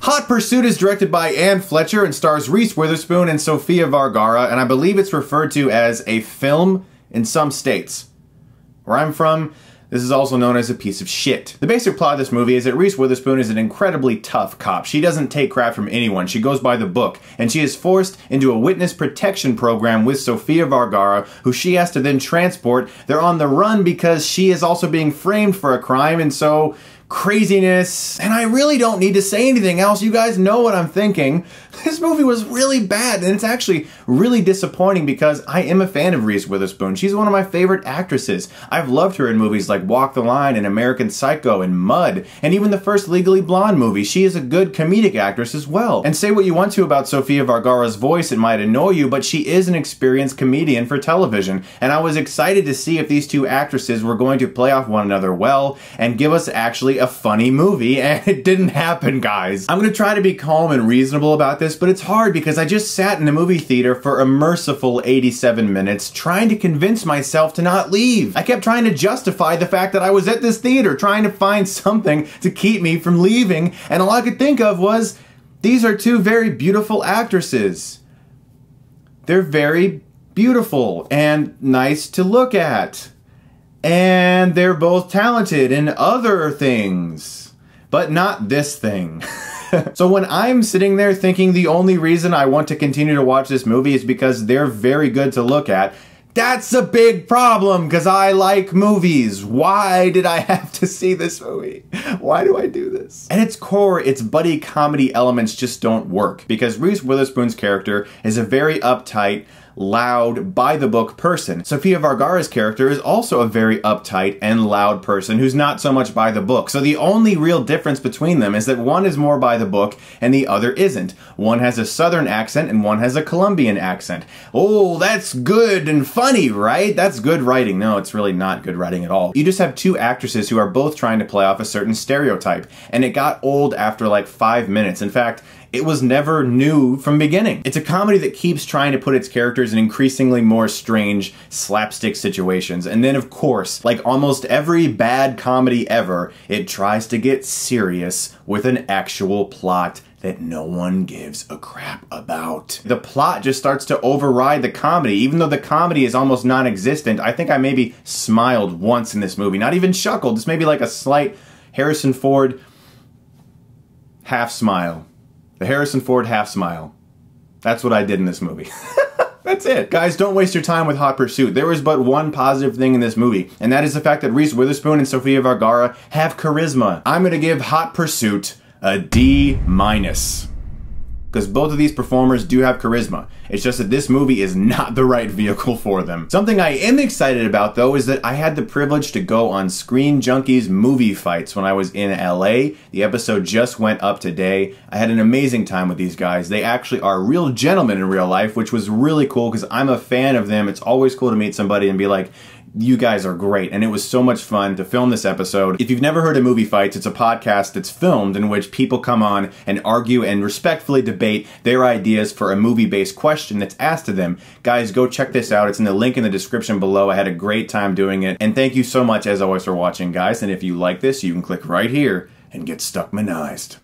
Hot Pursuit is directed by Fletcher and stars Reese Witherspoon and Sofia Vergara, and I believe it's referred to as a film in some states. Where I'm from, this is also known as a piece of shit. The basic plot of this movie is that Reese Witherspoon is an incredibly tough cop. She doesn't take crap from anyone. She goes by the book, and she is forced into a witness protection program with Sofia Vergara, who she has to then transport. They're on the run because she is also being framed for a crime, and so craziness. And I really don't need to say anything else. You guys know what I'm thinking. This movie was really bad, and it's actually really disappointing because I am a fan of Reese Witherspoon. She's one of my favorite actresses. I've loved her in movies like Walk the Line and American Psycho and Mud, and even the first Legally Blonde movie. She is a good comedic actress as well. And say what you want to about Sofia Vergara's voice, it might annoy you, but she is an experienced comedian for television, and I was excited to see if these two actresses were going to play off one another well and give us actually a funny movie, and it didn't happen, guys. I'm gonna try to be calm and reasonable about this, but it's hard because I just sat in a movie theater for a merciful 87 minutes trying to convince myself to not leave. I kept trying to justify the fact that I was at this theater, trying to find something to keep me from leaving, and all I could think of was, these are two very beautiful actresses. They're very beautiful and nice to look at. And they're both talented in other things, but not this thing. So when I'm sitting there thinking the only reason I want to continue to watch this movie is because they're very good to look at, that's a big problem because I like movies. Why did I have to see this movie? Why do I do this? At its core, its buddy comedy elements just don't work because Reese Witherspoon's character is a very uptight, loud, by-the-book person. Sofia Vergara's character is also a very uptight and loud person who's not so much by the book. So the only real difference between them is that one is more by the book and the other isn't. One has a southern accent and one has a Colombian accent. Oh, that's good and funny, right? That's good writing. No, it's really not good writing at all. You just have two actresses who are both trying to play off a certain stereotype, and it got old after like 5 minutes. In fact, it was never new from beginning. It's a comedy that keeps trying to put its characters in increasingly more strange slapstick situations. And then of course, like almost every bad comedy ever, it tries to get serious with an actual plot that no one gives a crap about. The plot just starts to override the comedy. Even though the comedy is almost non-existent, I think I maybe smiled once in this movie. Not even chuckled, just maybe like a slight Harrison Ford half smile. The Harrison Ford half smile. That's what I did in this movie. That's it. Guys, don't waste your time with Hot Pursuit. There is but one positive thing in this movie, and that is the fact that Reese Witherspoon and Sofia Vergara have charisma. I'm gonna give Hot Pursuit a D-. Because both of these performers do have charisma. It's just that this movie is not the right vehicle for them. Something I am excited about, though, is that I had the privilege to go on Screen Junkies movie fights when I was in LA. The episode just went up today. I had an amazing time with these guys. They actually are real gentlemen in real life, which was really cool because I'm a fan of them. It's always cool to meet somebody and be like, you guys are great, and it was so much fun to film this episode. If you've never heard of Movie Fights, it's a podcast that's filmed in which people come on and argue and respectfully debate their ideas for a movie-based question that's asked to them. Guys, go check this out. It's in the link in the description below. I had a great time doing it, and thank you so much, as always, for watching, guys, and if you like this, you can click right here and get Stuckmanized.